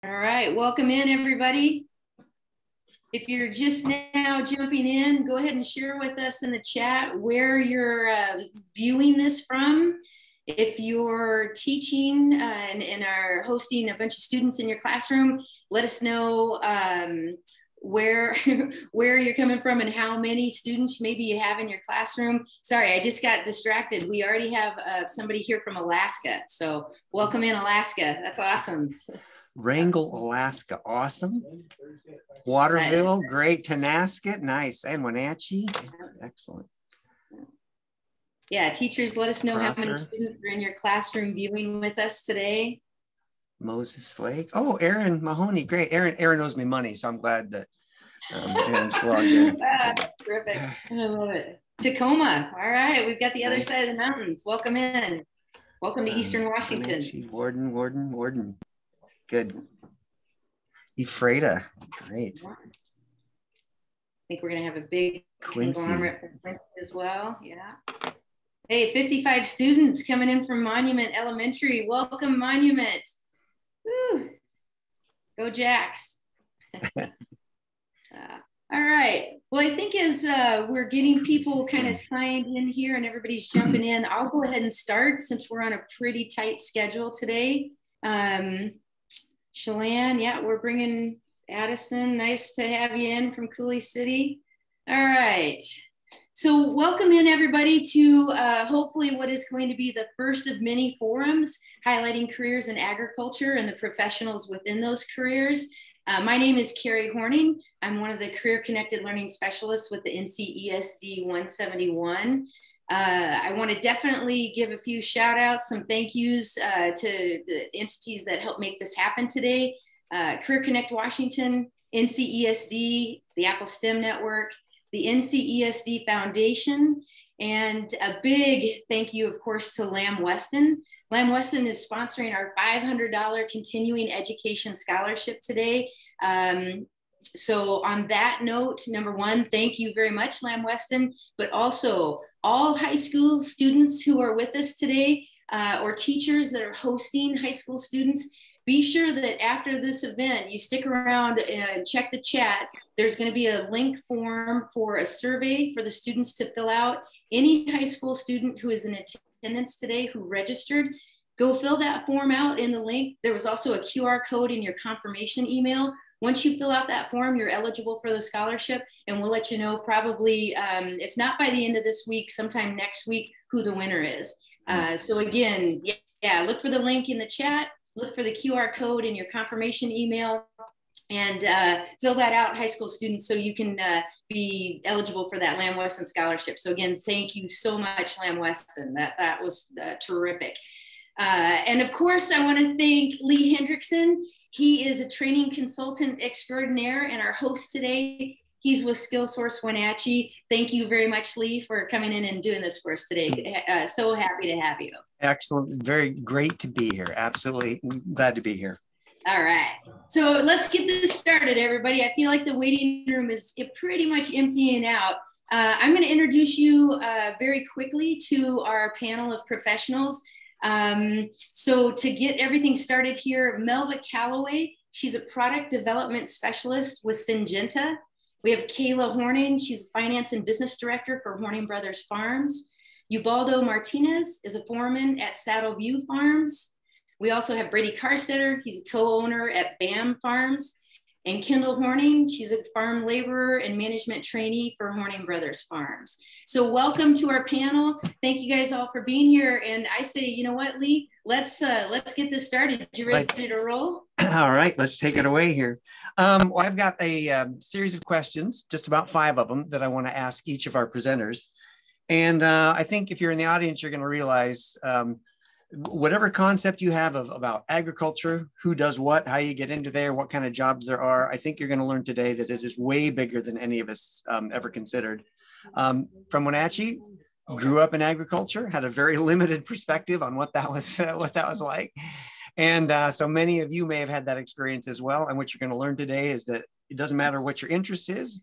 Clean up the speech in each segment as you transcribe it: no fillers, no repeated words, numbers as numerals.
All right, welcome in everybody. If you're just now jumping in, go ahead and share with us in the chat where you're viewing this from. If you're teaching and are hosting a bunch of students in your classroom, let us know where you're coming from and how many students maybe you have in your classroom. Sorry, I just got distracted. We already have somebody here from Alaska. So welcome in, Alaska. That's awesome. Wrangell, Alaska, awesome. Waterville, nice. Great. Tonasket, nice. And Wenatchee, excellent. Yeah, teachers, let us know how many students are in your classroom viewing with us today. Moses Lake. Oh, Aaron Mahoney, great. Aaron owes me money, so I'm glad that Aaron's logged in. Terrific. I love it. Tacoma. All right, we've got the other side of the mountains. Welcome in. Welcome to Eastern Washington. Warden. Good. Ephrata, great. I think we're going to have a big Quincy as well. Yeah. Hey, 55 students coming in from Monument Elementary. Welcome, Monument. Woo. Go Jacks. All right. Well, I think as we're getting people kind of signed in here and everybody's jumping in, I'll go ahead and start since we're on a pretty tight schedule today. Chelan, yeah, we're bringing Addison. Nice to have you in from Coulee City. All right. So welcome in everybody to hopefully what is going to be the first of many forums highlighting careers in agriculture and the professionals within those careers. My name is Carrie Horning. I'm one of the Career Connected Learning Specialists with the NCESD 171. I want to definitely give a few shout outs, some thank yous to the entities that helped make this happen today. Career Connect Washington, NCESD, the Apple STEM Network, the NCESD Foundation, and a big thank you, of course, to Lamb Weston. Lamb Weston is sponsoring our $500 continuing education scholarship today. So on that note, number one, thank you very much, Lamb Weston, but also all high school students who are with us today or teachers that are hosting high school students, be sure that after this event, you stick around and check the chat. There's going to be a link form for a survey for the students to fill out. Any high school student who is in attendance today who registered, go fill that form out in the link. There was also a QR code in your confirmation email. Once you fill out that form, you're eligible for the scholarship, and we'll let you know probably, if not by the end of this week, sometime next week, who the winner is. So again, yeah, look for the link in the chat, look for the QR code in your confirmation email, and fill that out, high school students, so you can be eligible for that Lamb Weston scholarship. So again, thank you so much, Lamb Weston. That was terrific. And of course, I want to thank Lee Hendrickson. He is a training consultant extraordinaire and our host today. He's with SkillSource Wenatchee. Thank you very much, Lee, for coming in and doing this for us today. So happy to have you. Excellent. Very great to be here. Absolutely glad to be here. All right. So let's get this started, everybody. I feel like the waiting room is pretty much emptying out. I'm going to introduce you very quickly to our panel of professionals. So to get everything started here, Melva Calloway, she's a product development specialist with Syngenta. We have Kayla Horning, she's a finance and business director for Horning Brothers Farms. Ubaldo Martinez is a foreman at Saddle View Farms. We also have Brady Carstetter, he's a co-owner at BAM Farms. And Kendall Horning, she's a farm laborer and management trainee for Horning Brothers Farms. So welcome to our panel. Thank you guys all for being here. And I say, you know what, Lee, let's get this started. You ready to roll? All right, let's take it away here. Well, I've got a series of questions, just about 5 of them, that I want to ask each of our presenters. And I think if you're in the audience, you're going to realize whatever concept you have about agriculture, who does what, how you get into there, what kind of jobs there are, I think you're going to learn today that it is way bigger than any of us ever considered. From Wenatchee, grew up in agriculture, had a very limited perspective on what that was like. And so many of you may have had that experience as well. And what you're going to learn today is that it doesn't matter what your interest is.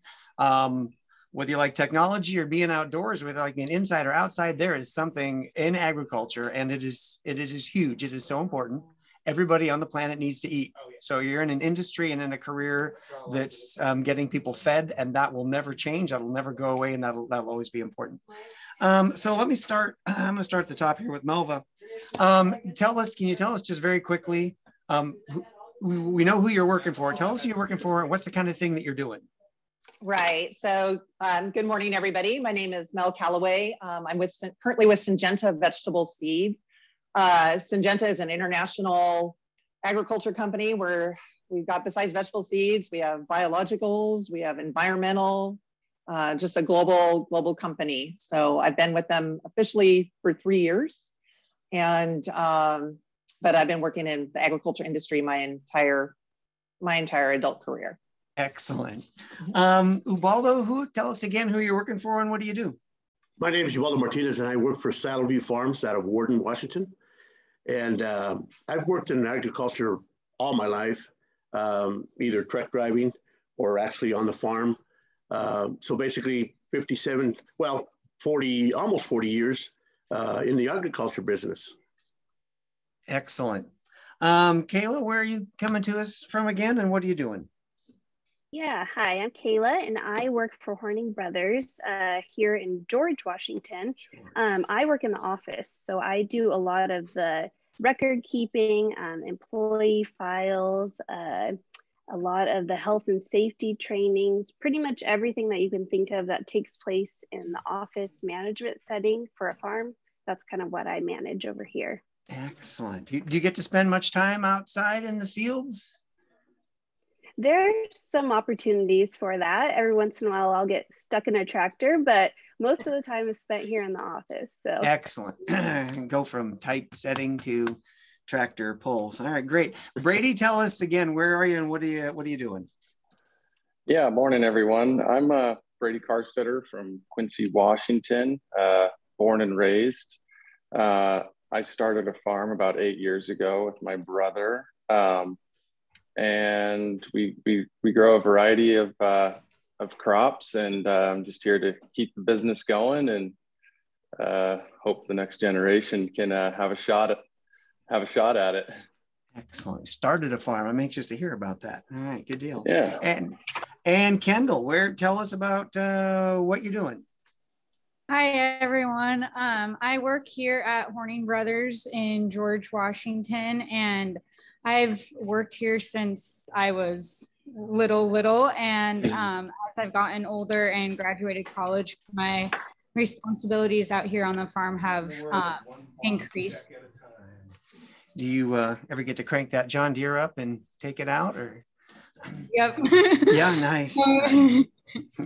Whether you like technology or being outdoors, whether like being inside or outside, there is something in agriculture, and it is huge. It is so important. everybody on the planet needs to eat. So you're in an industry and in a career that's getting people fed, and that will never change. That'll never go away, and that'll always be important. So let me start. I'm going to start at the top here with Melva. Can you tell us just very quickly, we know who you're working for. Tell us who you're working for and what's the kind of thing that you're doing. Right. So good morning, everybody. My name is Mel Calloway. I'm currently with Syngenta Vegetable Seeds. Syngenta is an international agriculture company where we've got, besides vegetable seeds, we have biologicals, we have environmental, just a global company. So I've been with them officially for 3 years. And, but I've been working in the agriculture industry my entire adult career. Excellent. Ubaldo, tell us again who you're working for and what do you do? My name is Ubaldo Martinez, and I work for Saddleview Farms out of Warden, Washington. And I've worked in agriculture all my life, either truck driving or actually on the farm. So basically 40, almost 40 years in the agriculture business. Excellent. Kayla, where are you coming to us from again, and what are you doing? Yeah, hi, I'm Kayla, and I work for Horning Brothers here in George, Washington. I work in the office, so I do a lot of the record keeping, employee files, a lot of the health and safety trainings, pretty much everything that you can think of that takes place in the office management setting for a farm. That's kind of what I manage over here. Excellent. Do you get to spend much time outside in the fields? There's some opportunities for that. Every once in a while I'll get stuck in a tractor, but most of the time is spent here in the office. So excellent. Go from typesetting to tractor pulls. All right, great. Brady, tell us again, where are you and what are you doing? Yeah, morning everyone. I'm Brady Carstetter from Quincy, Washington, born and raised. I started a farm about 8 years ago with my brother. And we grow a variety of crops, and I'm just here to keep the business going and hope the next generation can have a shot at it. Excellent. Started a farm. I'm anxious to hear about that. All right, good deal. Yeah. And Kendall, tell us about what you're doing. Hi, everyone. I work here at Horning Brothers in George, Washington, and I've worked here since I was little, and as I've gotten older and graduated college, my responsibilities out here on the farm have increased. Do you ever get to crank that John Deere up and take it out, or? Yep. Yeah, nice.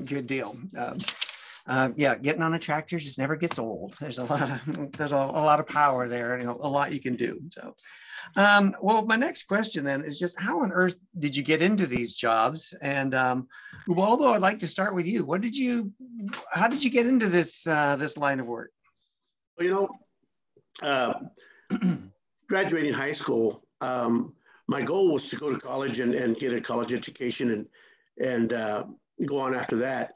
Good deal. Yeah, getting on a tractor just never gets old. There's a lot of power there, and a lot you can do. So. Well, my next question then is just how on earth did you get into these jobs? And Ubaldo, I'd like to start with you. How did you get into this line of work? Well, graduating high school, my goal was to go to college and get a college education and go on after that.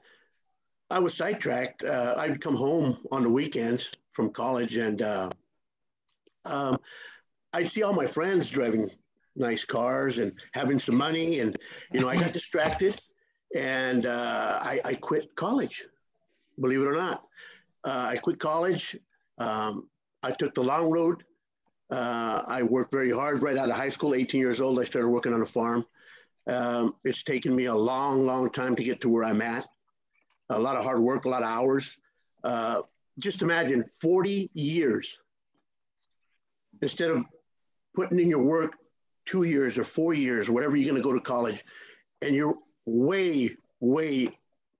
I was sidetracked. I'd come home on the weekends from college, and I'd see all my friends driving nice cars and having some money, and I got distracted, and I quit college. Believe it or not, I quit college. I took the long road. I worked very hard right out of high school. 18 years old, I started working on a farm. It's taken me a long time to get to where I'm at. A lot of hard work, a lot of hours. Just imagine 40 years. Instead of putting in your work 2 years or 4 years, or whatever you're going to go to college, and you're way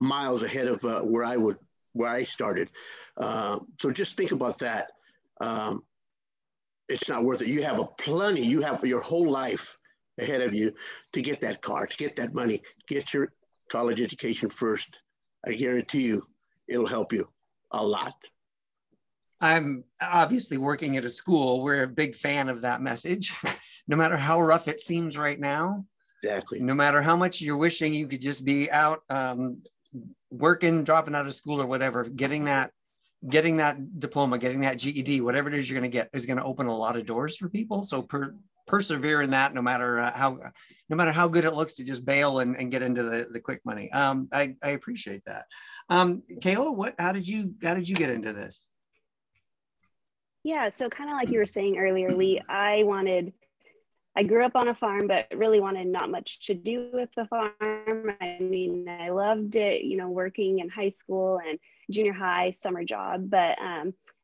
miles ahead of where I started. So just think about that. It's not worth it. You have you have your whole life ahead of you to get that car, to get that money, get your college education first. I guarantee you it'll help you a lot. I'm obviously working at a school. We're a big fan of that message. No matter how rough it seems right now, exactly. No matter how much you're wishing you could just be out working, dropping out of school or whatever, getting that diploma, getting that GED, whatever it is you're going to get is going to open a lot of doors for people. So persevere in that, no matter how good it looks, to just bail and get into the quick money. I appreciate that. Kayla, how did you get into this? Yeah, so kind of like you were saying earlier, Lee, I grew up on a farm, but really wanted not much to do with the farm. I mean, I loved it, you know, working in high school and junior high, summer job. But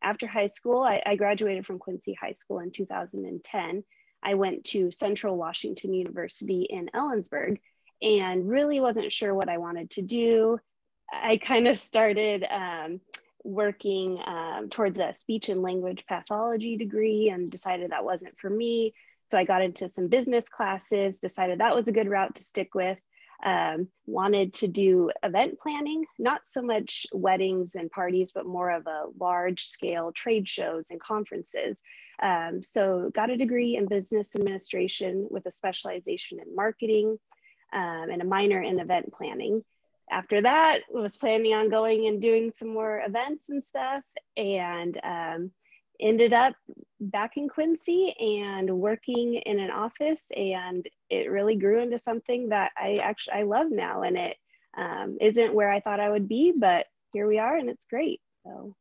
after high school, I graduated from Quincy High School in 2010. I went to Central Washington University in Ellensburg and really wasn't sure what I wanted to do. I kind of started working towards a speech and language pathology degree and decided that wasn't for me. So I got into some business classes, decided that was a good route to stick with. Wanted to do event planning, not so much weddings and parties, but more of a large scale trade shows and conferences. So got a degree in business administration with a specialization in marketing and a minor in event planning. After that, I was planning on going and doing some more events and stuff, and ended up back in Quincy and working in an office, and it really grew into something that I love now. And it isn't where I thought I would be, but here we are, and it's great. So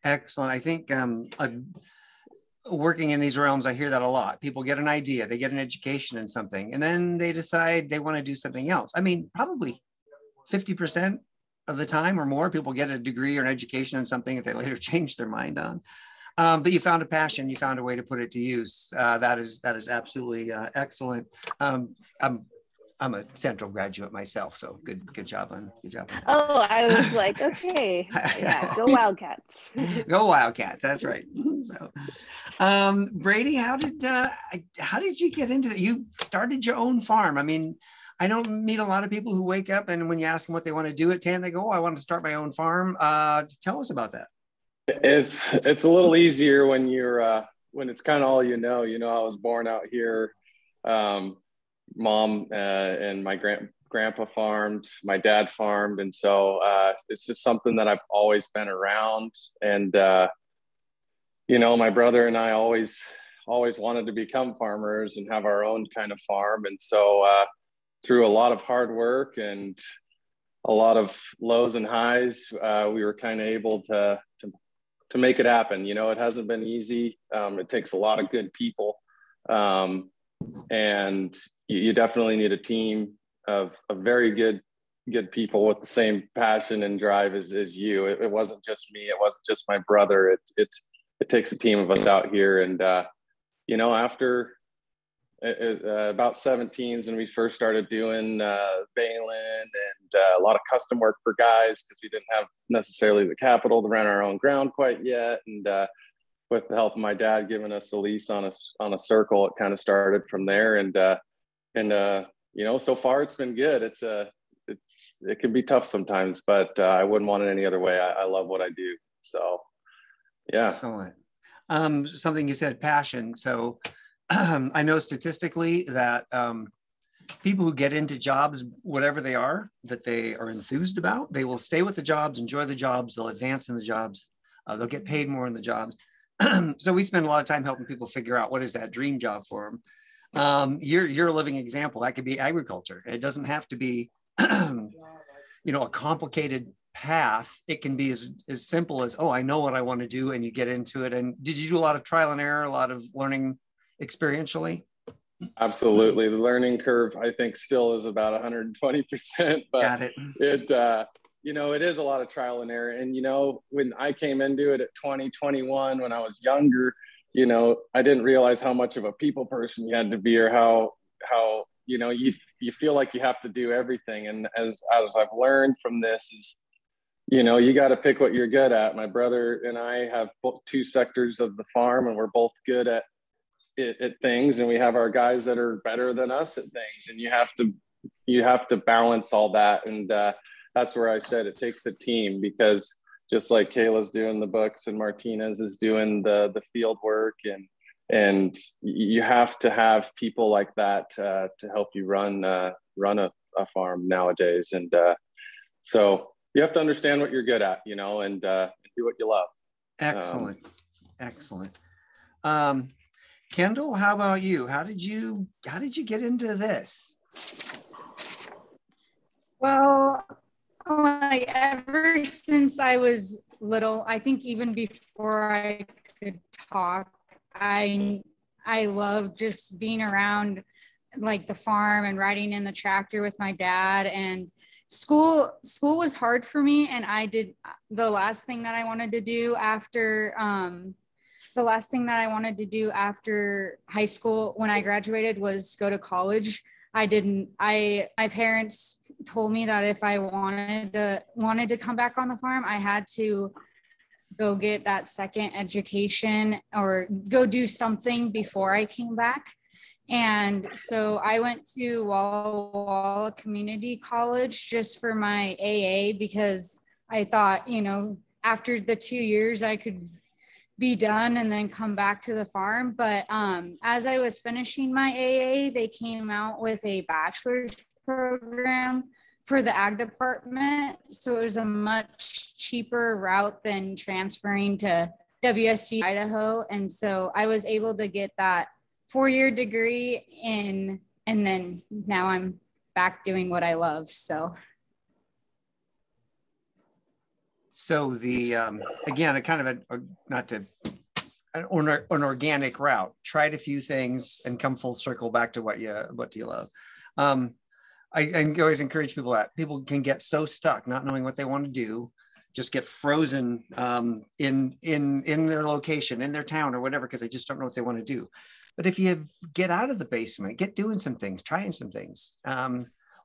excellent. I think working in these realms, I hear that a lot. People get an idea, they get an education in something, and then they decide they want to do something else. I mean, probably 50% of the time or more, people get a degree or an education in something that they later change their mind on. But you found a passion, you found a way to put it to use. That is absolutely excellent. I'm a Central graduate myself, so good job on. Oh, I was like, okay, yeah, go Wildcats. Go Wildcats, that's right. So, Brady, how did you get into it? You started your own farm. I mean, I don't meet a lot of people who wake up and when you ask them what they want to do at 10, they go, "Oh, I want to start my own farm." Tell us about that. It's a little easier when you're when it's kind of all you know. You know, I was born out here. Mom and my grandpa farmed. My dad farmed, and so it's just something that I've always been around. And you know, my brother and I always wanted to become farmers and have our own kind of farm. And so through a lot of hard work and a lot of lows and highs, we were kind of able to make it happen. You know, it hasn't been easy. It takes a lot of good people, and you definitely need a team of very good people with the same passion and drive as you. It wasn't just me. It wasn't just my brother. It takes a team of us out here. And you know, after about 17s, and we first started doing baling and a lot of custom work for guys, because we didn't have necessarily the capital to rent our own ground quite yet. And with the help of my dad giving us a lease on a circle, it kind of started from there. And you know, so far it's been good. It can be tough sometimes, but I wouldn't want it any other way. I love what I do. So yeah. Excellent. Something you said, passion. So I know statistically that people who get into jobs, whatever they are, that they are enthused about, they will stay with the jobs, enjoy the jobs, they'll advance in the jobs, they'll get paid more in the jobs. So we spend a lot of time helping people figure out what is that dream job for them. You're a living example. That could be agriculture. It doesn't have to be, you know, a complicated path. It can be as simple as, oh, I know what I want to do, and you get into it. And did you do a lot of trial and error, a lot of learning experientially? Absolutely. The learning curve, I think, still is about 120%, but it you know, it is a lot of trial and error. And, you know, when I came into it at 20, 21, when I was younger, you know, I didn't realize how much of a people person you had to be, or how, you know, you feel like you have to do everything. And as I've learned from this is, you know, you got to pick what you're good at. My brother and I have both two sectors of the farm, and we're both good at things, and we have our guys that are better than us at things, and you have to balance all that. And that's where I said it takes a team, because just like Kayla's doing the books and Martinez is doing the field work, and you have to have people like that to help you run a farm nowadays. And so you have to understand what you're good at, you know, and do what you love. Excellent. Kendall, how about you? How did you get into this? Well, like ever since I was little, I think even before I could talk, I love just being around like the farm and riding in the tractor with my dad. And school was hard for me, and I did the last thing that I wanted to do after high school when I graduated was go to college. My parents told me that if I wanted to come back on the farm, I had to go get that second education or go do something before I came back. And so I went to Walla Walla Community College just for my AA, because I thought, after the 2 years I could be done and then come back to the farm. But as I was finishing my AA, they came out with a bachelor's program for the ag department. So it was a much cheaper route than transferring to WSU Idaho. And so I was able to get that 4-year degree and then now I'm back doing what I love. So the again, a kind of an organic route. Tried a few things and come full circle back to what you love. I always encourage people that people can get so stuck not knowing what they want to do, just get frozen in their location, in their town or whatever, because they just don't know what they want to do. But if you get out of the basement, get doing some things, trying some things,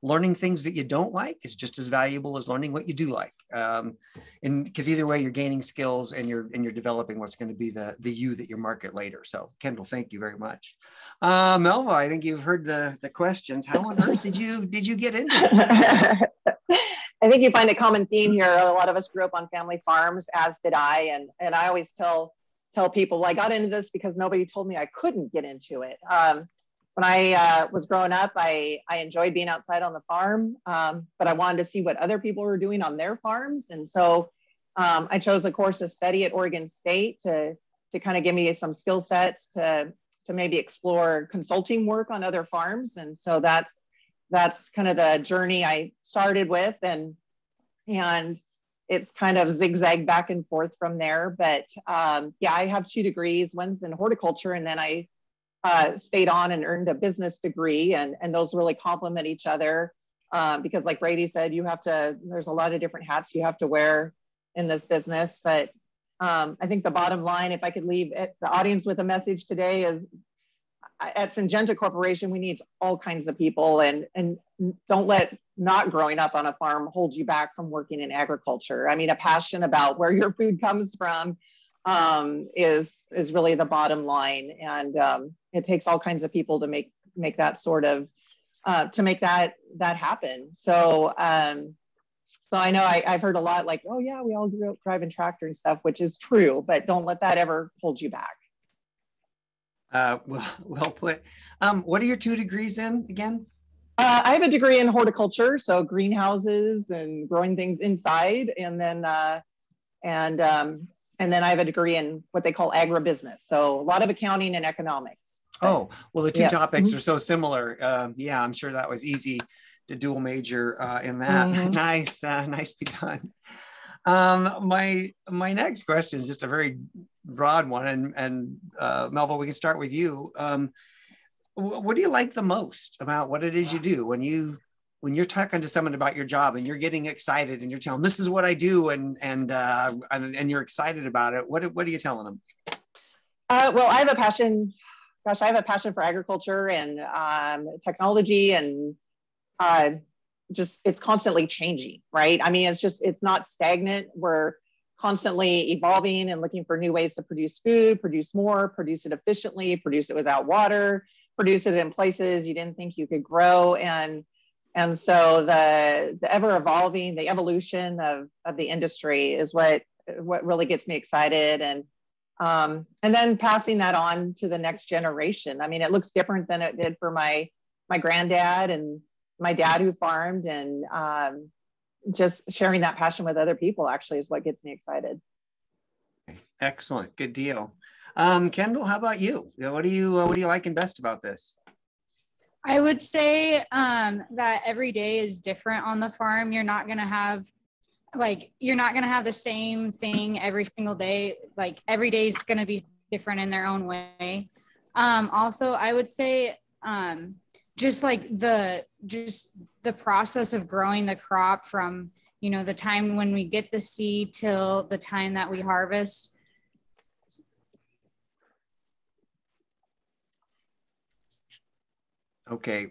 learning things that you don't like is just as valuable as learning what you do like. And because either way, you're gaining skills and you're developing what's going to be the you that you market later. So Kendall, thank you very much. Melva, I think you've heard the questions. How on earth did you get into it? I think you find a common theme here. A lot of us grew up on family farms, as did I. And I always tell people, well, I got into this because nobody told me I couldn't get into it. When I was growing up, I enjoyed being outside on the farm, but I wanted to see what other people were doing on their farms. And so I chose a course of study at Oregon State to kind of give me some skill sets to maybe explore consulting work on other farms. And so that's kind of the journey I started with, and it's kind of zigzag back and forth from there. But yeah, I have 2 degrees. One's in horticulture, and then I stayed on and earned a business degree, and those really complement each other because, like Brady said, there's a lot of different hats you have to wear in this business. But I think the bottom line, if I could leave the audience with a message today, is at Syngenta Corporation, we need all kinds of people, and don't let not growing up on a farm hold you back from working in agriculture. I mean, a passion about where your food comes from is really the bottom line. And it takes all kinds of people to make that sort of, to make that happen. So I know I've heard a lot like, oh yeah, we all grew up driving tractor and stuff, which is true, but don't let that ever hold you back. Well put. What are your 2 degrees in again? I have a degree in horticulture, so greenhouses and growing things inside, and then I have a degree in what they call agribusiness, so a lot of accounting and economics. Oh, well, the 2 yes. topics are so similar. Yeah, I'm sure that was easy to dual major in that. Mm-hmm. Nice, nicely done. My next question is just a very broad one, and Melva, we can start with you. What do you like the most about what it is you do when you're talking to someone about your job and you're getting excited and you're telling them, this is what I do, and you're excited about it? What are you telling them? Well, I have a passion. Gosh, I have a passion for agriculture and technology, and just it's constantly changing, right? I mean, it's not stagnant. We're constantly evolving and looking for new ways to produce food, produce more, produce it efficiently, produce it without water, produce it in places you didn't think you could grow. And so the ever evolving, the evolution of the industry is what really gets me excited. And then passing that on to the next generation. I mean, it looks different than it did for my granddad and my dad who farmed, and just sharing that passion with other people actually is what gets me excited. Excellent. Good deal. Kendall, how about you? What do you liking best about this? I would say that every day is different on the farm. You're not going to have the same thing every single day. Like every day is going to be different in their own way. Also, I would say just the process of growing the crop from, the time when we get the seed till the time that we harvest. Okay,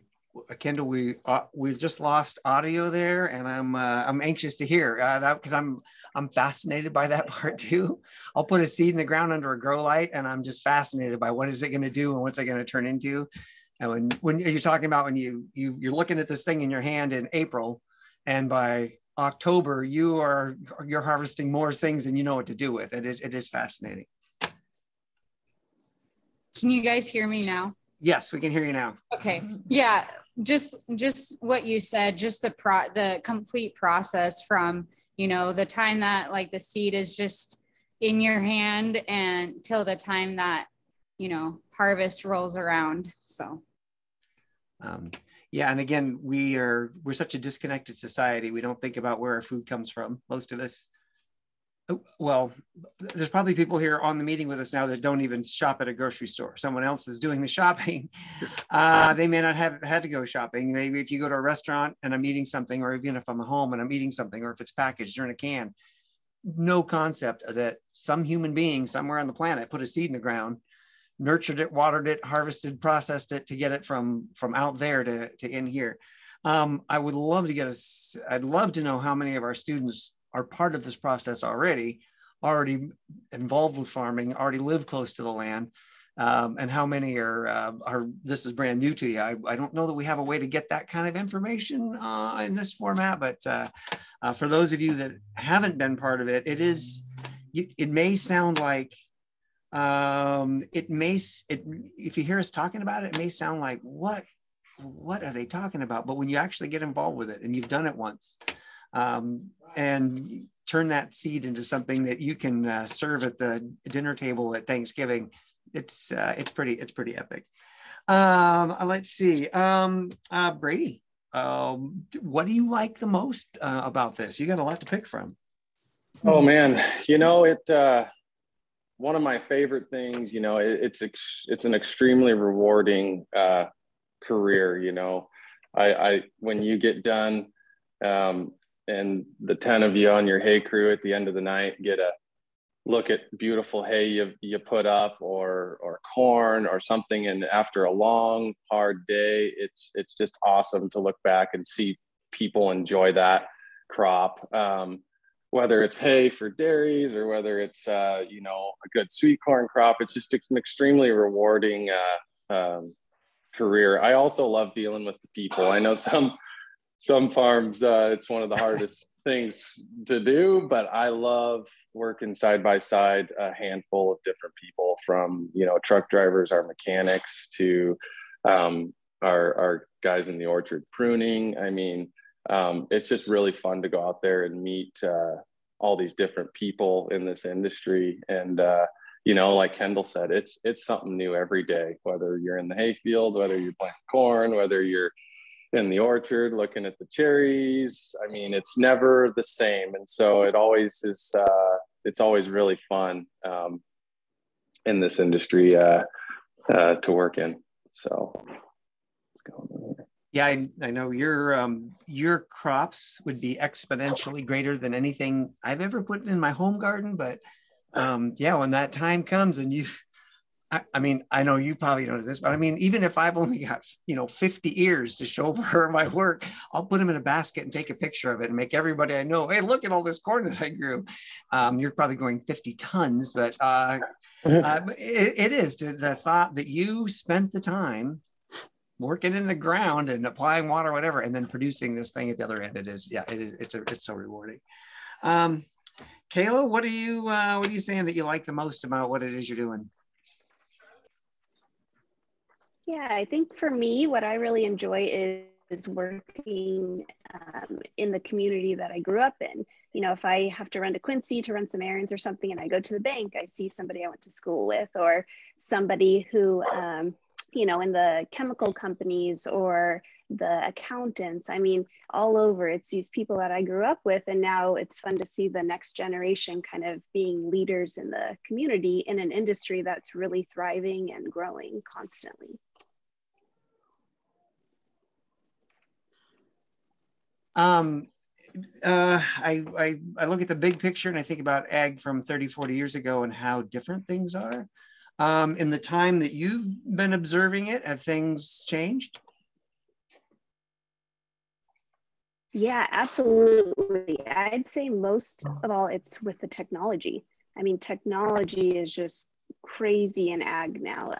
Kendall, we've just lost audio there, and I'm anxious to hear that, because I'm fascinated by that part too. I'll put a seed in the ground under a grow light, and I'm just fascinated by what is it going to do and what's it going to turn into. And when you're talking about when you're looking at this thing in your hand in April, and by October you're harvesting more things than you know what to do with. It is fascinating. Can you guys hear me now? Yes, we can hear you now. Okay. Yeah. Just what you said, just the complete process from, the time that like the seed is just in your hand and till the time that, harvest rolls around. So. Yeah. And again, we're such a disconnected society. We don't think about where our food comes from. Most of us. Well, there's probably people here on the meeting with us now that don't even shop at a grocery store. Someone else is doing the shopping. They may not have had to go shopping. Maybe if you go to a restaurant and I'm eating something, or even if I'm at home and I'm eating something, or if it's packaged or in a can, no concept that some human being somewhere on the planet put a seed in the ground, nurtured it, watered it, harvested, processed it to get it from out there to in here. I'd love to know how many of our students are part of this process already involved with farming, already live close to the land, and how many are this is brand new to you. I don't know that we have a way to get that kind of information in this format, but for those of you that haven't been part of it, it may sound like if you hear us talking about it, it may sound like what are they talking about? But when you actually get involved with it and you've done it once, and turn that seed into something that you can serve at the dinner table at Thanksgiving, it's pretty epic. Let's see, Brady, what do you like the most about this? You got a lot to pick from. Oh man, one of my favorite things, it's an extremely rewarding career. I when you get done, and the 10 of you on your hay crew at the end of the night get a look at beautiful hay you put up, or corn or something, and after a long hard day, it's just awesome to look back and see people enjoy that crop, whether it's hay for dairies or whether it's a good sweet corn crop. It's just an extremely rewarding career. I also love dealing with the people. I know some farms, it's one of the hardest things to do, but I love working side by side a handful of different people, from truck drivers, our mechanics, to our guys in the orchard pruning. I mean, it's just really fun to go out there and meet all these different people in this industry. And like Kendall said, it's something new every day, whether you're in the hayfield, whether you're planting corn, whether you're in the orchard looking at the cherries. I mean, it's never the same. And so it always is, it's always really fun in this industry to work in. So let's go on here. Yeah, I know your crops would be exponentially greater than anything I've ever put in my home garden. But yeah, when that time comes and I mean, I know you probably don't know this, but I mean, even if I've only got, 50 ears to show for my work, I'll put them in a basket and take a picture of it and make everybody I know, hey, look at all this corn that I grew. You're probably going 50 tons, but it is the thought that you spent the time working in the ground and applying water, whatever, and then producing this thing at the other end. It's so rewarding. Kayla, what are you saying that you like the most about what it is you're doing? Yeah, I think for me, what I really enjoy is working in the community that I grew up in. You know, if I have to run to Quincy to run some errands or something and I go to the bank, I see somebody I went to school with, or somebody who, you know, in the chemical companies or the accountants. I mean, all over, it's these people that I grew up with. And now it's fun to see the next generation kind of being leaders in the community in an industry that's really thriving and growing constantly. I look at the big picture and I think about ag from 30, 40 years ago and how different things are. In the time that you've been observing it, have things changed? Yeah, absolutely. I'd say most of all, it's with the technology. I mean, technology is just crazy in ag now.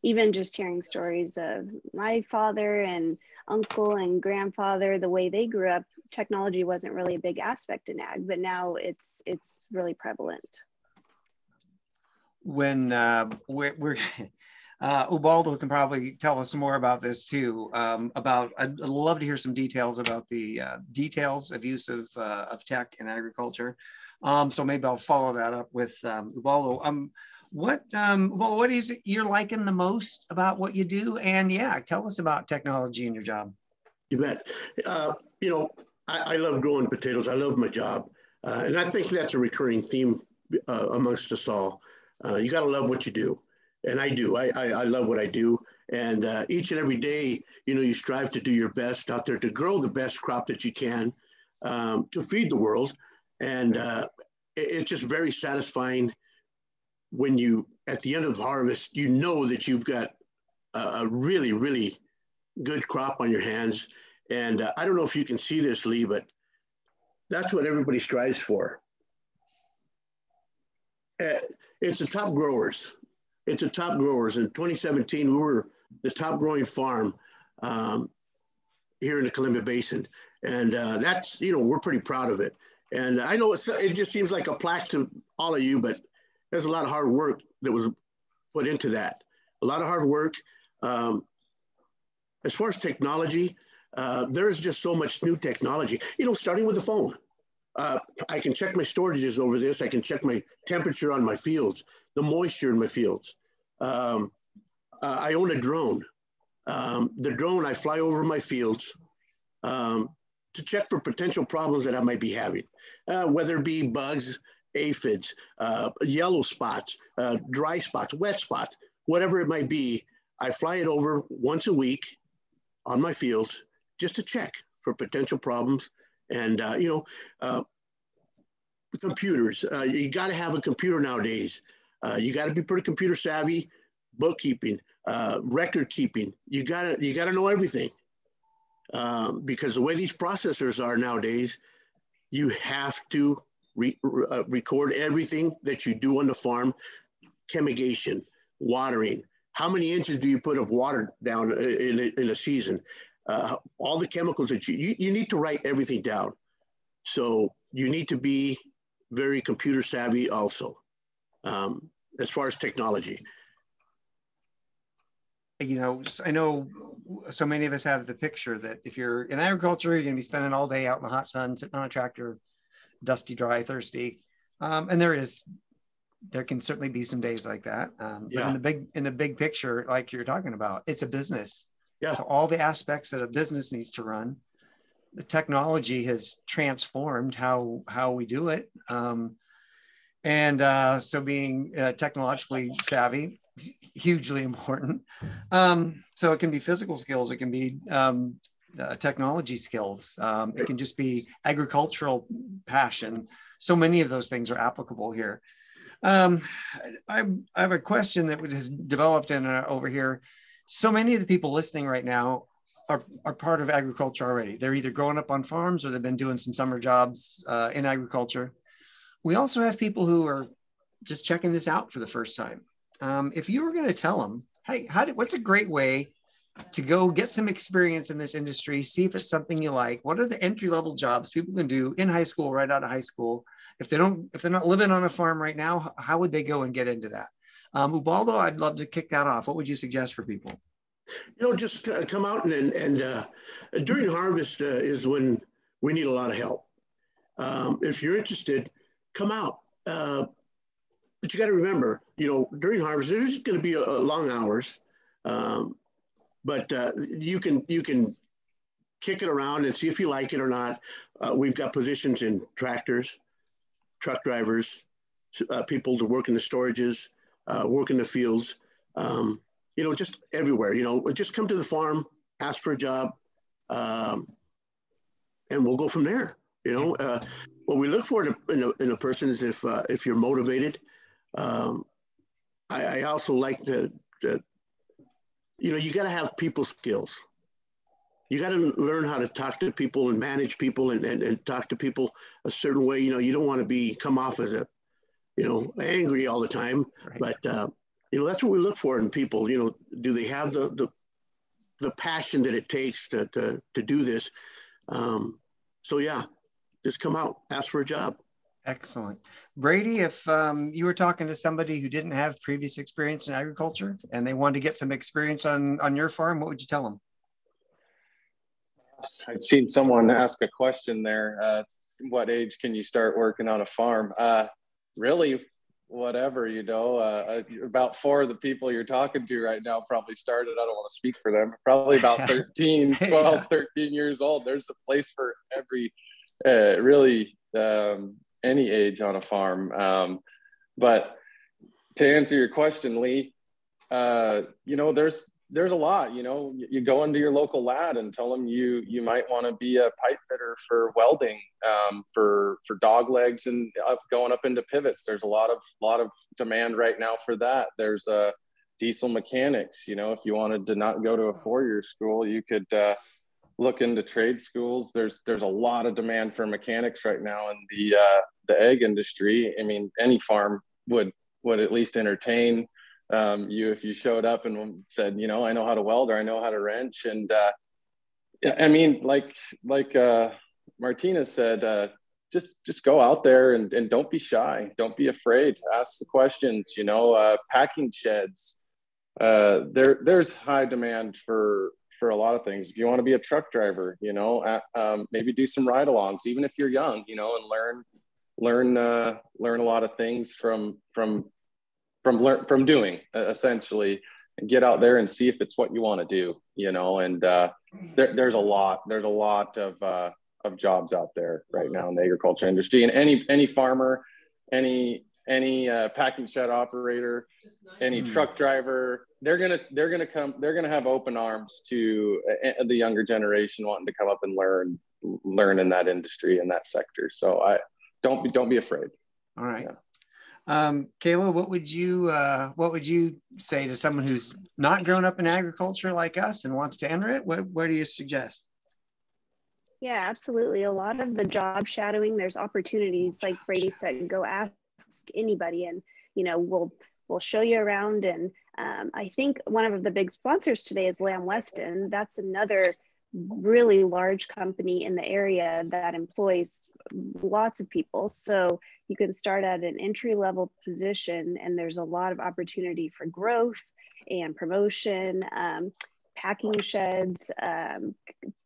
Even just hearing stories of my father and uncle and grandfather, the way they grew up, technology wasn't really a big aspect in ag, but now it's really prevalent. When we're Ubaldo can probably tell us more about this too. I'd love to hear some details about the details of use of tech in agriculture. So maybe I'll follow that up with Ubaldo. What is it you're liking the most about what you do? And yeah, tell us about technology in your job. You bet. You know, I love growing potatoes. I love my job. And I think that's a recurring theme amongst us all. You got to love what you do. And I do. I love what I do. And each and every day, you know, you strive to do your best out there to grow the best crop that you can to feed the world. And it's just very satisfying when you, at the end of the harvest, you know that you've got a really, really good crop on your hands. And I don't know if you can see this, Lee, but that's what everybody strives for. It's the top growers. It's the top growers. In 2017, we were the top growing farm here in the Columbia Basin. And that's, you know, we're pretty proud of it. And I know it just seems like a plaque to all of you, but there's a lot of hard work that was put into that. A lot of hard work. As far as technology, there's just so much new technology, you know, starting with the phone. I can check my storages over this. I can check my temperature on my fields, the moisture in my fields. I own a drone. The drone, I fly over my fields to check for potential problems that I might be having, whether it be bugs, aphids, yellow spots, dry spots, wet spots, whatever it might be. I fly it over once a week on my fields just to check for potential problems. And, you know, computers, you got to have a computer nowadays. You got to be pretty computer savvy, bookkeeping, record keeping. You got to know everything because the way these processors are nowadays, you have to record everything that you do on the farm, chemigation, watering. How many inches do you put of water down in a season? All the chemicals that you need to write everything down. So you need to be very computer savvy also, as far as technology. You know, I know so many of us have the picture that if you're in agriculture, you're going to be spending all day out in the hot sun, sitting on a tractor, dusty, dry, thirsty. And there can certainly be some days like that. But in the big picture, like you're talking about, it's a business. Yeah. So all the aspects that a business needs to run, the technology has transformed how we do it. So being technologically savvy, hugely important. So it can be physical skills, it can be technology skills, it can just be agricultural passion. So many of those things are applicable here. I have a question that has developed over here. So many of the people listening right now are part of agriculture already. They're either growing up on farms or they've been doing some summer jobs in agriculture. We also have people who are just checking this out for the first time. If you were going to tell them, hey, what's a great way to go get some experience in this industry, see if it's something you like? What are the entry-level jobs people can do in high school, right out of high school? If they're not living on a farm right now, how would they go and get into that? Ubaldo, I'd love to kick that off. What would you suggest for people? Just come out and during harvest is when we need a lot of help. If you're interested, come out. But you got to remember, during harvest, there's going to be long hours, but you can kick it around and see if you like it or not. We've got positions in tractors, truck drivers, people to work in the storages, work in the fields, just everywhere. Just come to the farm, ask for a job, and we'll go from there. What we look for in a person is if you're motivated. I also like you got to have people skills. You got to learn how to talk to people and manage people and talk to people a certain way. You don't want to come off as angry all the time, right. But that's what we look for in people. Do they have the passion that it takes to do this? So yeah, just come out, ask for a job. Excellent. Brady, if you were talking to somebody who didn't have previous experience in agriculture and they wanted to get some experience on your farm, what would you tell them? I've seen someone ask a question there. What age can you start working on a farm? Really, whatever, about 4 of the people you're talking to right now probably started, I don't want to speak for them, probably about 13, 12, 13 years old. There's a place for every, any age on a farm. But to answer your question, Lee, there's a lot, you go into your local lad and tell them you might want to be a pipe fitter for welding, for dog legs and going up into pivots. There's a lot of demand right now for that. There's diesel mechanics, if you wanted to not go to a 4-year school, you could look into trade schools. There's a lot of demand for mechanics right now in the egg industry. I mean, any farm would at least entertain you if you showed up and said, I know how to weld or I know how to wrench. And I mean, like Martina said, just go out there and don't be shy. Don't be afraid. Ask the questions. Packing sheds. There's high demand for a lot of things. If you want to be a truck driver, maybe do some ride-alongs, even if you're young, and learn a lot of things from doing, essentially, and get out there and see if it's what you want to do, and there's a lot of jobs out there right now in the agriculture industry, and any farmer, any packing shed operator, any truck driver, they're gonna have open arms to the younger generation wanting to come up and learn in that industry, in that sector. So don't be afraid. All right. Yeah. Kayla, what would you say to someone who's not grown up in agriculture like us and wants to enter it? Where do you suggest? Yeah, absolutely. A lot of the job shadowing, there's opportunities, like Brady said, go ask anybody, and we'll show you around. And I think one of the big sponsors today is Lamb Weston. That's another really large company in the area that employs lots of people. So you can start at an entry-level position, and there's a lot of opportunity for growth and promotion. Packing sheds,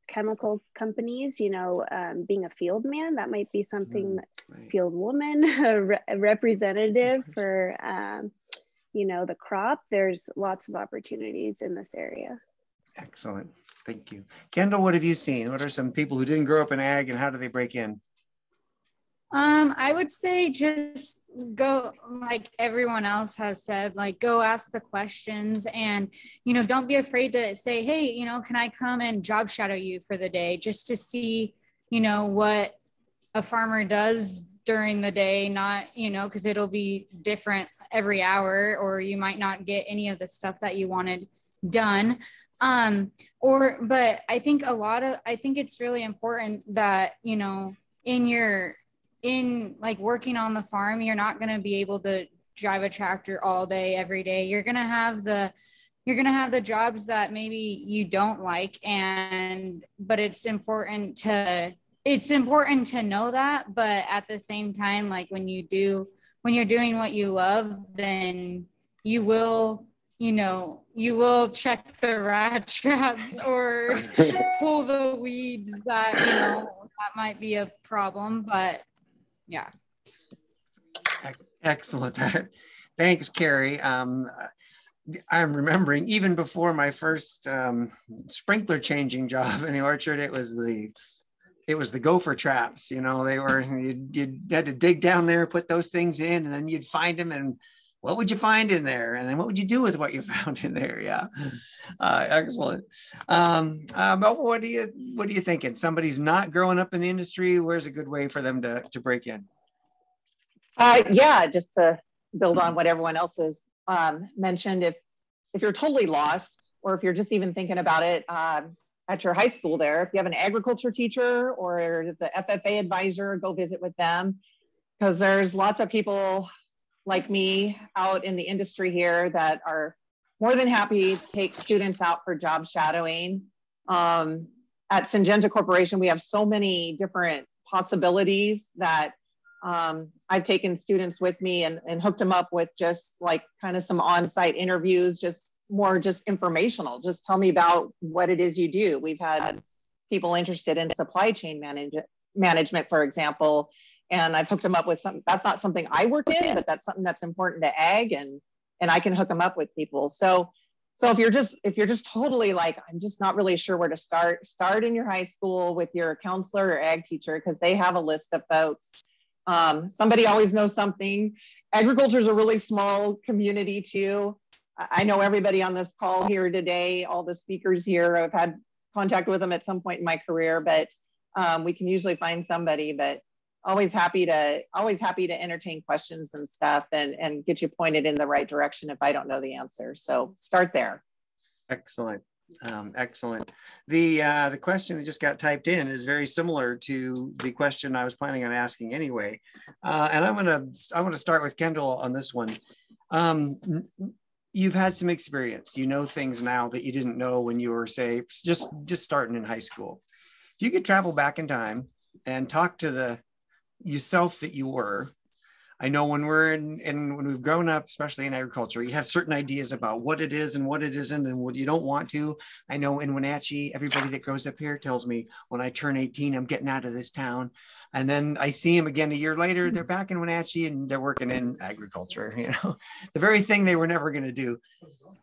chemical companies, being a field man, that might be something. Right. Field woman, a representative for the crop. There's lots of opportunities in this area. Excellent. Thank you. Kendall, what have you seen? What are some people who didn't grow up in ag, and how do they break in? I would say just go, like everyone else has said, like go ask the questions, and, don't be afraid to say, hey, can I come and job shadow you for the day, just to see, what a farmer does during the day, not, because it'll be different every hour, or you might not get any of the stuff that you wanted done. But I think it's really important that, in like working on the farm, you're not going to be able to drive a tractor all day, every day. You're going to have the jobs that maybe you don't like. But it's important to know that. But at the same time, like when you're doing what you love, then you will you know, you will check the rat traps or pull the weeds that, you know, that might be a problem, but yeah. Excellent. Thanks, Carrie. I'm remembering even before my first sprinkler changing job in the orchard, it was the gopher traps. You know, you had to dig down there, put those things in, and then you'd find them. And what would you find in there? And then what would you do with what you found in there? Yeah, excellent. But what do you think? Somebody's not growing up in the industry, where's a good way for them to break in? Yeah, just to build on what everyone else has mentioned, if you're totally lost, or if you're just even thinking about it at your high school there, if you have an agriculture teacher or the FFA advisor, go visit with them, because there's lots of people like me out in the industry here that are more than happy to take students out for job shadowing. At Syngenta Corporation, we have so many different possibilities that I've taken students with me and hooked them up with just like kind of some on-site interviews, just informational. Just tell me about what it is you do. We've had people interested in supply chain management, for example, and I've hooked them up with something that's not something I work in, but that's something that's important to ag, and I can hook them up with people. So if you're just totally like, I'm just not really sure where to start in your high school with your counselor or ag teacher, because they have a list of folks. Somebody always knows something. Agriculture is a really small community too. I know everybody on this call here today, all the speakers here, I've had contact with them at some point in my career, but we can usually find somebody. But always happy to entertain questions and stuff and get you pointed in the right direction if I don't know the answer. So start there. Excellent. Excellent. The question that just got typed in is very similar to the question I was planning on asking anyway. And I'm gonna start with Kendall on this one. You've had some experience. You know things now that you didn't know when you were, say, just starting in high school. If you could travel back in time and talk to the yourself that you were. I know when when we've grown up, especially in agriculture, you have certain ideas about what it is and what it isn't and what you don't want to. I know in Wenatchee, everybody that grows up here tells me when I turn 18, I'm getting out of this town. And then I see them again a year later, they're back in Wenatchee and they're working in agriculture, you know, the very thing they were never going to do.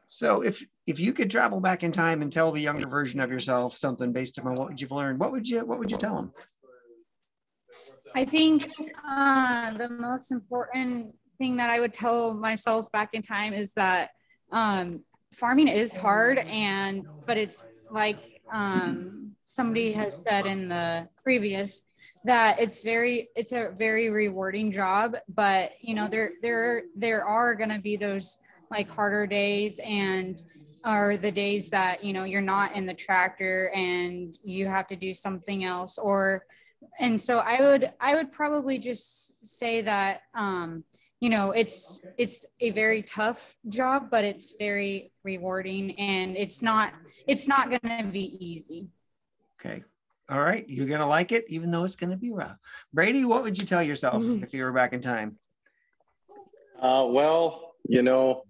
So if you could travel back in time and tell the younger version of yourself something based on what you've learned, what would you tell them? I think the most important thing that I would tell myself back in time is that farming is hard, but it's like somebody has said in the previous, that it's a very rewarding job. But you know, there are going to be those like harder days, and are the days that, you know, you're not in the tractor and you have to do something else. And so I would probably just say that, you know, it's a very tough job, but it's very rewarding, and it's not going to be easy. Okay. All right. You're going to like it, even though it's going to be rough. Brady, what would you tell yourself if you were back in time? Well, you know,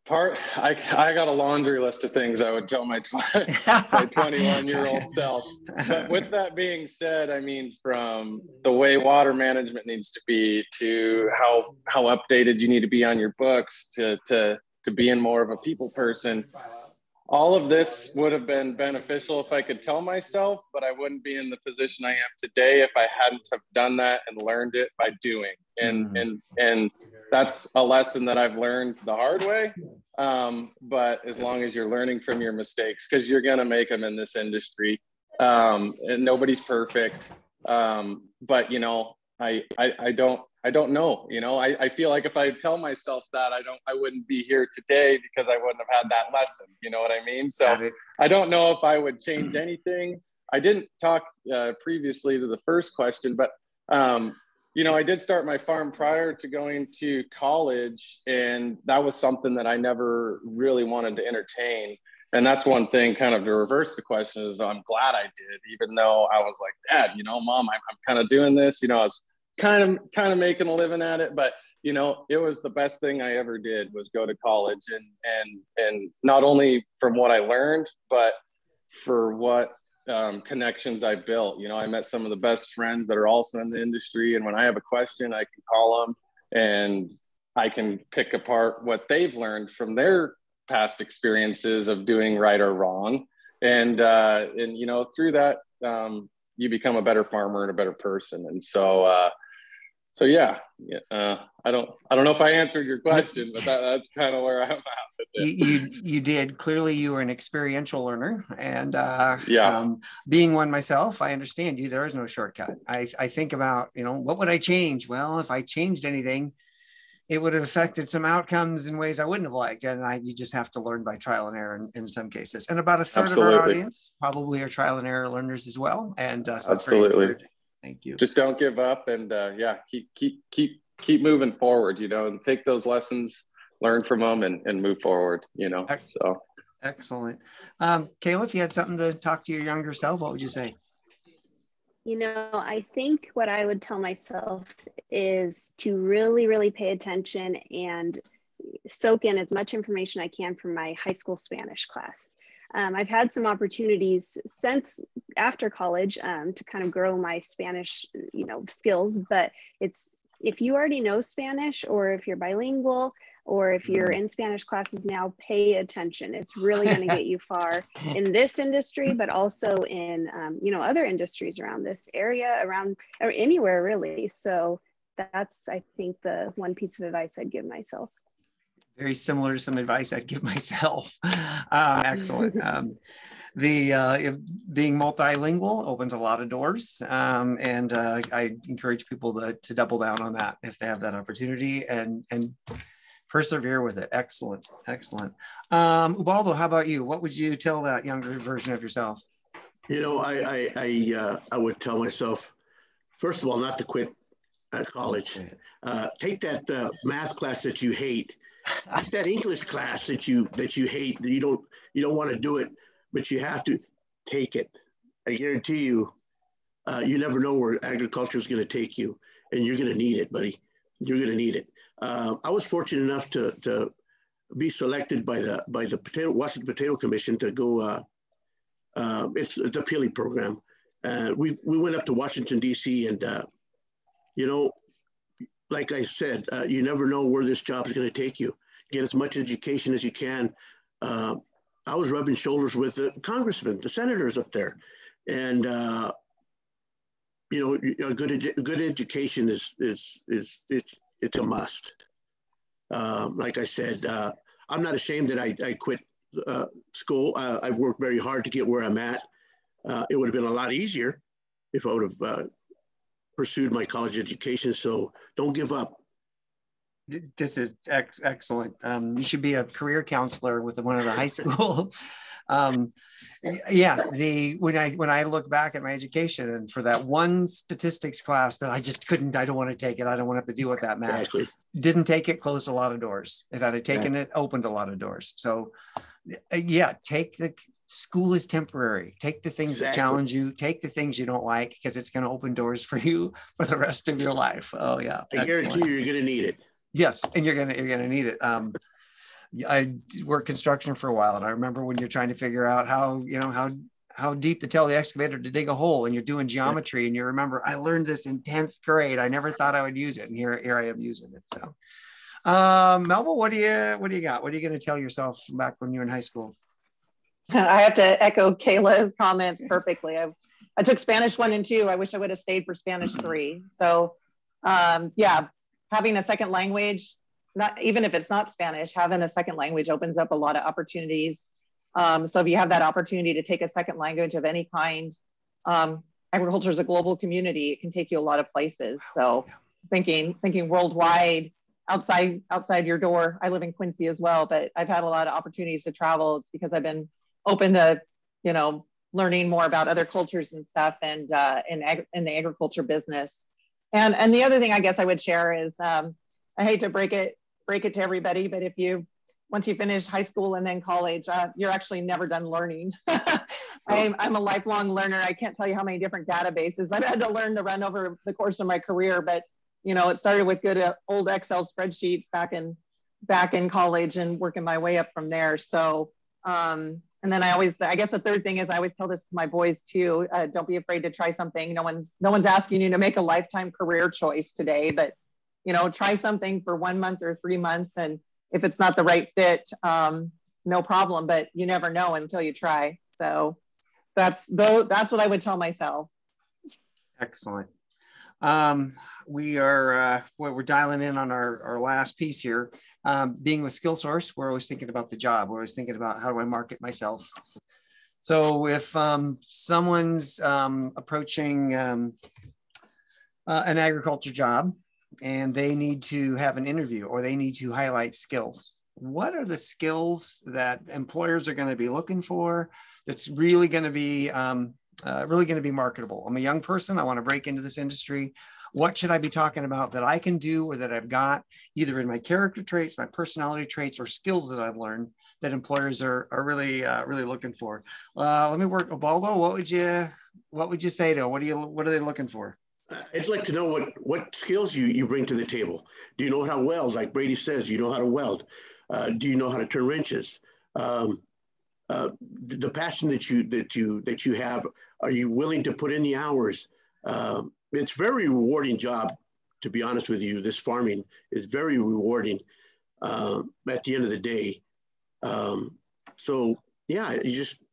I got a laundry list of things I would tell my 21-year-old self. But with that being said, I mean, from the way water management needs to be, to how updated you need to be on your books, to being more of a people person, all of this would have been beneficial if I could tell myself, but I wouldn't be in the position I am today if I hadn't have done that and learned it by doing. And that's a lesson that I've learned the hard way. But as long as you're learning from your mistakes, because you're going to make them in this industry, and nobody's perfect. But, you know, I don't know, you know, I feel like if I tell myself that, I wouldn't be here today, because I wouldn't have had that lesson. You know what I mean? So I don't know if I would change anything. I didn't talk previously to the first question, but, you know, I did start my farm prior to going to college, and that was something that I never really wanted to entertain. And that's one thing, kind of to reverse the question, is I'm glad I did, even though I was like, Dad, you know, Mom, I'm kind of doing this, you know, I was kind of making a living at it. But, you know, it was the best thing I ever did was go to college, and not only from what I learned, but for what connections I built. You know, I met some of the best friends that are also in the industry, and when I have a question, I can call them and I can pick apart what they've learned from their past experiences of doing right or wrong. And you know, through that, you become a better farmer and a better person. And so, yeah, I don't know if I answered your question, but that's kind of where I'm at with it. You did. Clearly, you were an experiential learner, and being one myself, I understand you. There is no shortcut. I think about, you know, what would I change? Well, if I changed anything, it would have affected some outcomes in ways I wouldn't have liked. And you just have to learn by trial and error in some cases. And about a third of our audience probably are trial and error learners as well. And so that's very encouraging. Thank you. Just don't give up, and keep moving forward, you know, and take those lessons, learn from them, and move forward, you know. So excellent. Kayla, if you had something to talk to your younger self, what would you say? You know, I think what I would tell myself is to really, really pay attention and soak in as much information I can from my high school Spanish class. I've had some opportunities since after college to kind of grow my Spanish, you know, skills, but if you already know Spanish, or if you're bilingual, or if you're in Spanish classes now, pay attention. It's really going to get you far in this industry, but also in, you know, other industries around this area, around, or anywhere really. So that's, I think, the one piece of advice I'd give myself. Very similar to some advice I'd give myself. Excellent. Being multilingual opens a lot of doors, and I encourage people to double down on that if they have that opportunity, and persevere with it. Excellent. Ubaldo, how about you? What would you tell that younger version of yourself? You know, I would tell myself, first of all, not to quit college. Take that math class that you hate. Take that English class that you hate, that you don't want to do it, but you have to take it. I guarantee you, you never know where agriculture is going to take you, and you're going to need it, buddy. You're going to need it. I was fortunate enough to be selected by the Washington Potato Commission to go. It's the Pili program. We went up to Washington D.C. and you know, like I said, you never know where this job is going to take you. Get as much education as you can. I was rubbing shoulders with the congressmen, the senators up there, and you know, a good education is it's a must. Like I said, I'm not ashamed that I quit school. I've worked very hard to get where I'm at. It would have been a lot easier if I would have pursued my college education. So don't give up. This is excellent. You should be a career counselor with one of the high school. Yeah, when I look back at my education, and for that one statistics class that I just couldn't, I don't want to take it. I don't want to have to deal with that math. Exactly. Didn't take it, closed a lot of doors. If I had taken it, opened a lot of doors. So yeah, school is temporary. Take the things that challenge you, take the things you don't like, because it's going to open doors for you for the rest of your life. Oh yeah. I guarantee you, you're going to need it. Yes. And you're going to need it. I worked construction for a while, and I remember when you're trying to figure out how deep to tell the excavator to dig a hole, and you're doing geometry, and you remember, I learned this in 10th grade. I never thought I would use it. And here I am using it. So, Melba, what do you got? What are you going to tell yourself back when you were in high school? I have to echo Kayla's comments perfectly. I took Spanish 1 and 2. I wish I would have stayed for Spanish 3. So yeah, having a second language, not even if it's not Spanish, having a second language opens up a lot of opportunities. So if you have that opportunity to take a second language of any kind, agriculture is a global community. It can take you a lot of places. So thinking worldwide, outside your door. I live in Quincy as well, but I've had a lot of opportunities to travel. It's because I've been open to, you know, learning more about other cultures and stuff, and in the agriculture business. And the other thing I guess I would share is, I hate to break it to everybody, but once you finish high school and then college, you're actually never done learning. I'm a lifelong learner. I can't tell you how many different databases I've had to learn to run over the course of my career, but it started with good old Excel spreadsheets back in college and working my way up from there. So, and then I guess the third thing is I always tell this to my boys too. Don't be afraid to try something. No one's asking you to make a lifetime career choice today, but try something for 1 month or 3 months. And if it's not the right fit, no problem, but you never know until you try. So that's what I would tell myself. Excellent. We're dialing in on our last piece here. Being with SkillSource, we're always thinking about the job. We're always thinking about how do I market myself. So if someone's approaching an agriculture job and they need to have an interview or they need to highlight skills, what are the skills that employers are going to be looking for that's really going to be marketable? I'm a young person. I want to break into this industry. What should I be talking about that I can do or that I've got either in my character traits, my personality traits, or skills that I've learned that employers are really looking for? Let me work. Ubaldo, what would you say to them? What are they looking for? I'd like to know what skills you bring to the table. Do you know how to weld? Like Brady says, you know how to weld. Do you know how to turn wrenches? The passion that you have, are you willing to put in the hours? It's a very rewarding job, to be honest with you. This farming is very rewarding at the end of the day. So yeah, you just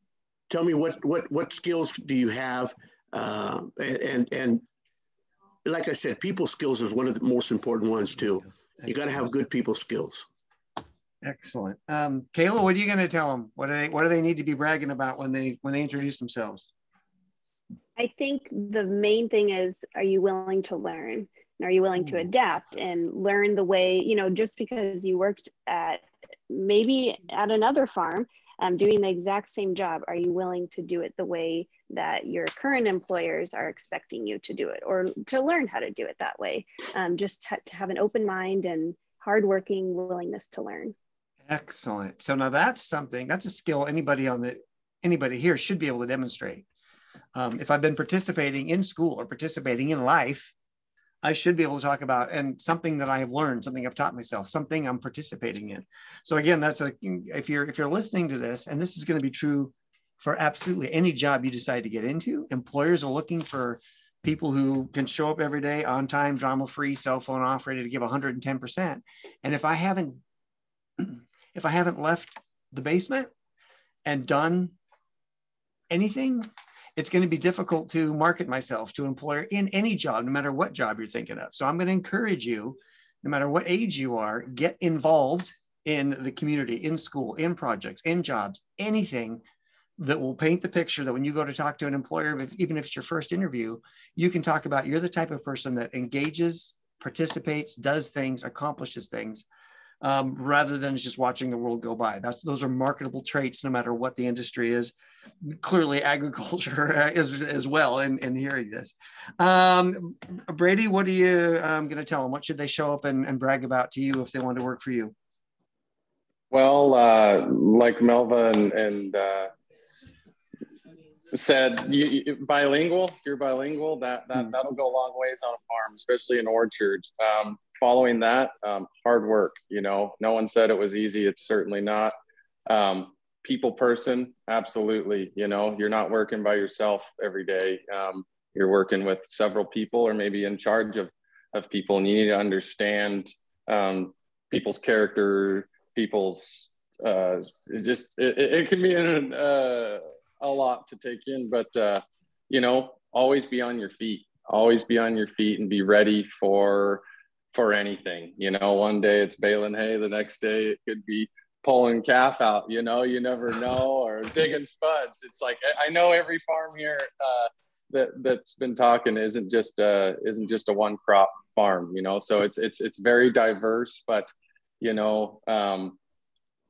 tell me what skills do you have, and like I said, people skills is one of the most important ones too. You got to have good people skills. Excellent. Kayla, what are you going to tell them? What do they need to be bragging about when they introduce themselves? I think the main thing is, are you willing to learn? And are you willing to adapt and learn the way, just because you worked maybe at another farm, doing the exact same job, are you willing to do it the way that your current employers are expecting you to do it, or to learn how to do it that way? Just to have an open mind and hardworking willingness to learn. Excellent. So now that's a skill anybody here should be able to demonstrate. If I've been participating in school or participating in life, I should be able to talk about and something that I have learned, something I've taught myself, something I'm participating in. So again, if you're listening to this, and this is going to be true for absolutely any job you decide to get into, employers are looking for people who can show up every day on time, drama-free, cell phone off, ready to give 110%. And if I haven't left the basement and done anything, it's going to be difficult to market myself to an employer in any job, no matter what job you're thinking of. So I'm going to encourage you, no matter what age you are, get involved in the community, in school, in projects, in jobs, anything that will paint the picture that when you go to talk to an employer, even if it's your first interview, you can talk about you're the type of person that engages, participates, does things, accomplishes things, rather than just watching the world go by. Those are marketable traits, no matter what the industry is. Clearly, agriculture is as well. In hearing this, Brady, what are you going to tell them? What should they show up and brag about to you if they want to work for you? Well, like Melva and said, bilingual. If you're bilingual, that'll go a long ways on a farm, especially in orchards. Following that, hard work. No one said it was easy. It's certainly not. People person, absolutely. You're not working by yourself every day. You're working with several people, or maybe in charge of people, and you need to understand people's character, people's it can be a lot to take in, but always be on your feet. Always be on your feet and be ready for anything. One day it's baling hay, the next day it could be pulling calf out. You never know, or digging spuds. It's like, I know every farm here that's been talking isn't just a one crop farm. So it's very diverse, but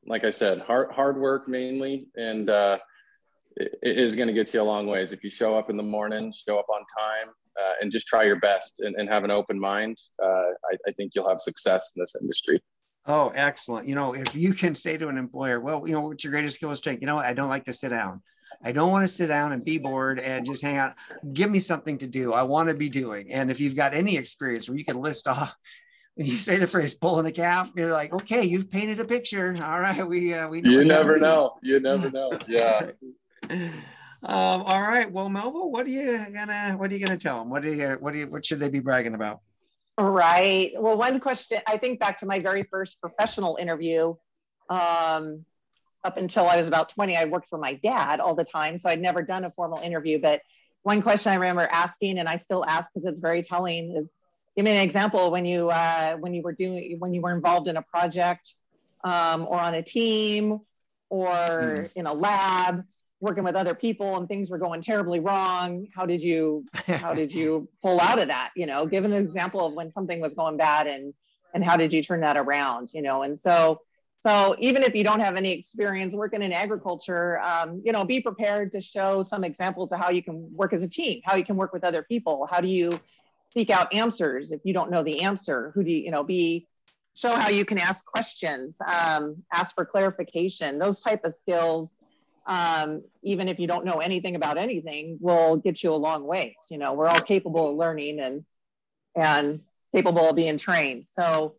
like I said, hard work mainly, and it is going to get you a long ways. If you show up in the morning, show up on time, and just try your best and have an open mind, I think you'll have success in this industry. Oh, excellent. If you can say to an employer, well, what's your greatest skill or strength? I don't like to sit down. I don't want to sit down and be bored and just hang out. Give me something to do. I want to be doing. And if you've got any experience where you can list off, when you say the phrase pulling a calf, you're like, okay, you've painted a picture. All right, we know. You never know. You never know. Yeah. All right. Well, Melville, what are you gonna tell them? What should they be bragging about? Right. Well, one question, I think back to my very first professional interview. Up until I was about 20, I worked for my dad all the time. So I'd never done a formal interview. But one question I remember asking, and I still ask because it's very telling, is give me an example when you were involved in a project or on a team or in a lab working with other people and things were going terribly wrong. How did you pull out of that? You know, give an example of when something was going bad and how did you turn that around? You know, and so even if you don't have any experience working in agriculture, you know, be prepared to show some examples of how you can work as a team, how you can work with other people. How do you seek out answers if you don't know the answer? Who do you, show how you can ask questions, ask for clarification. Those type of skills, even if you don't know anything about anything, will get you a long ways. You know, we're all capable of learning and capable of being trained. So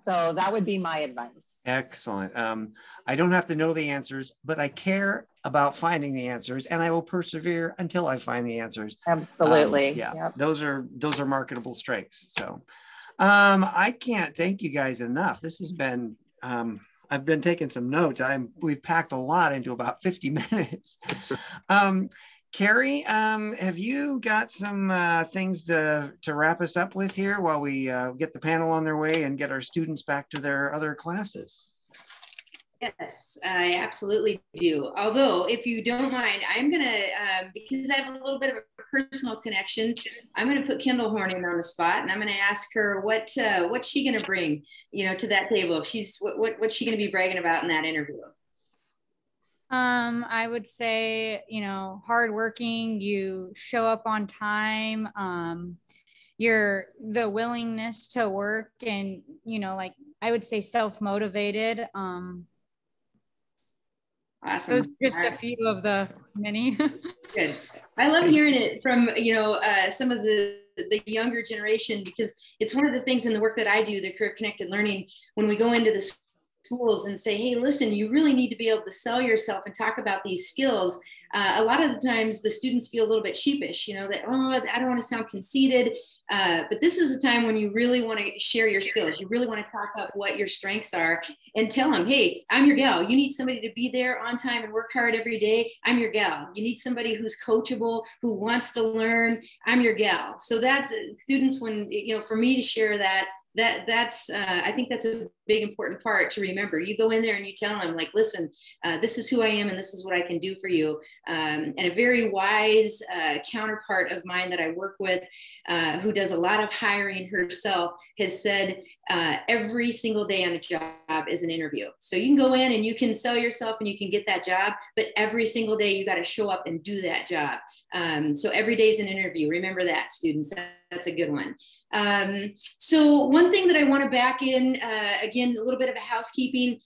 that would be my advice. Excellent. I don't have to know the answers, but I care about finding the answers, and I will persevere until I find the answers. Absolutely. Yeah, yep. Those are marketable strengths. So I can't thank you guys enough. This has been, I've been taking some notes. We've packed a lot into about 50 minutes. Carrie, have you got some things to wrap us up with here while we get the panel on their way and get our students back to their other classes? Yes, I absolutely do. Although, if you don't mind, I'm going to, because I have a little bit of a personal connection, I'm going to put Kendall Horning on the spot, and I'm going to ask her what's she going to bring, to that table. If she's what's she going to be bragging about in that interview? I would say, hardworking, you show up on time, the willingness to work, and, I would say self-motivated. Awesome. Those are just a few of the many. Good. I love hearing it from, some of the younger generation, because it's one of the things in the work that I do, the career connected learning, when we go into the schools and say, hey, listen, you really need to be able to sell yourself and talk about these skills. A lot of the times the students feel a little bit sheepish, that, I don't want to sound conceited. But this is a time when you really want to share your skills. You really want to talk up what your strengths are and tell them, hey, I'm your gal. You need somebody to be there on time and work hard every day. I'm your gal. You need somebody who's coachable, who wants to learn. I'm your gal. So that students, when, for me to share that's I think that's a big important part to remember. You go in there and you tell them, like, listen, this is who I am and this is what I can do for you. And a very wise counterpart of mine that I work with, who does a lot of hiring herself, has said every single day on a job is an interview. So you can go in and you can sell yourself and you can get that job, but every single day you got to show up and do that job. So every day is an interview. Remember that, students. That's a good one. So one thing that I want to back in, again, a little bit of a housekeeping.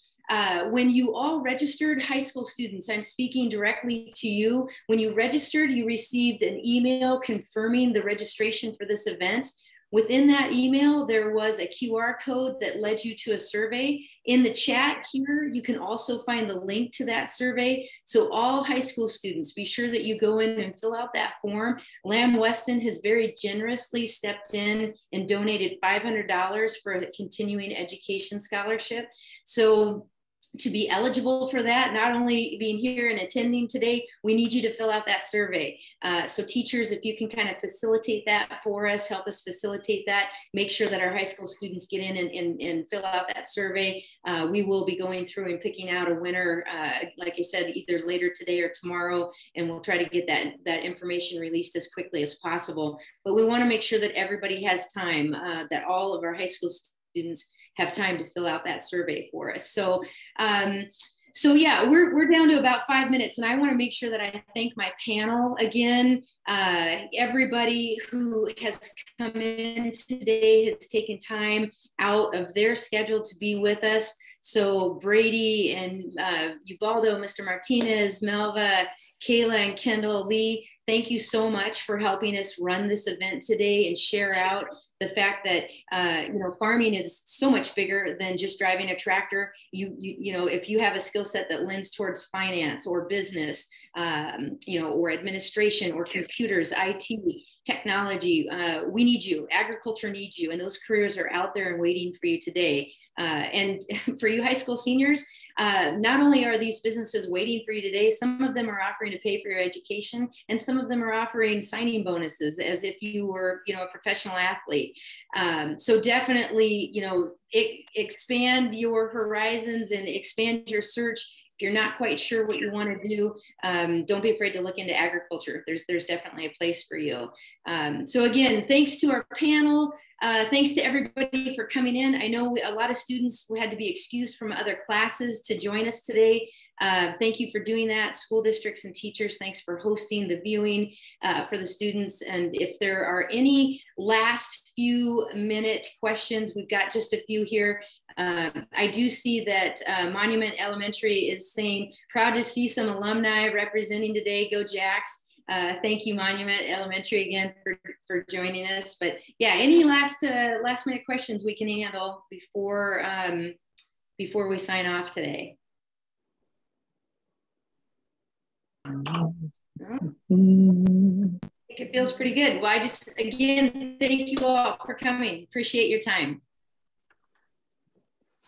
When you all registered, high school students, I'm speaking directly to you. When you registered, you received an email confirming the registration for this event. Within that email, there was a QR code that led you to a survey. In the chat here, you can also find the link to that survey. So all high school students, be sure that you go in and fill out that form. Lamb Weston has very generously stepped in and donated $500 for a continuing education scholarship. So to be eligible for that, not only being here and attending today, we need you to fill out that survey. So teachers, if you can kind of facilitate that for us, help us facilitate that, make sure that our high school students get in and fill out that survey. We will be going through and picking out a winner, like I said, either later today or tomorrow, and we'll try to get that information released as quickly as possible. But we want to make sure that everybody has time, that all of our high school students have time to fill out that survey for us. So yeah, we're down to about 5 minutes, and I want to make sure that I thank my panel again. Everybody who has come in today has taken time out of their schedule to be with us. So Brady and Ubaldo, Mr. Martinez, Melva, Kayla and Kendall, Lee, thank you so much for helping us run this event today and share out the fact that farming is so much bigger than just driving a tractor. If you have a skill set that lends towards finance or business, or administration or computers, IT, technology, we need you. Agriculture needs you, and those careers are out there and waiting for you today. And for you high school seniors, not only are these businesses waiting for you today, some of them are offering to pay for your education, and some of them are offering signing bonuses as if you were, a professional athlete. So definitely, expand your horizons and expand your search. If you're not quite sure what you want to do, don't be afraid to look into agriculture. There's definitely a place for you. So again, thanks to our panel. Thanks to everybody for coming in. I know a lot of students had to be excused from other classes to join us today. Thank you for doing that. School districts and teachers, thanks for hosting the viewing for the students. And if there are any last few minute questions, we've got just a few here. I do see that Monument Elementary is saying, proud to see some alumni representing today. Go Jacks. Thank you, Monument Elementary, again for joining us. But yeah, any last minute questions we can handle before we sign off today? I think it feels pretty good. Well, again, thank you all for coming. Appreciate your time.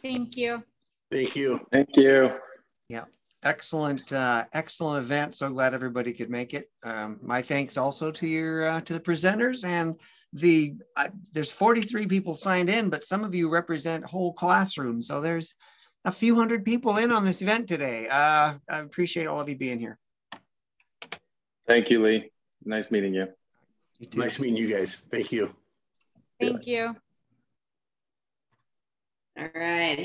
Thank you. Thank you. Thank you. Yeah, excellent event. So glad everybody could make it. My thanks also to the presenters, and there's 43 people signed in, but some of you represent whole classrooms. So there's a few hundred people in on this event today. I appreciate all of you being here. Thank you, Lee. Nice meeting you. You too. Nice meeting you guys. Thank you. Thank you. All right.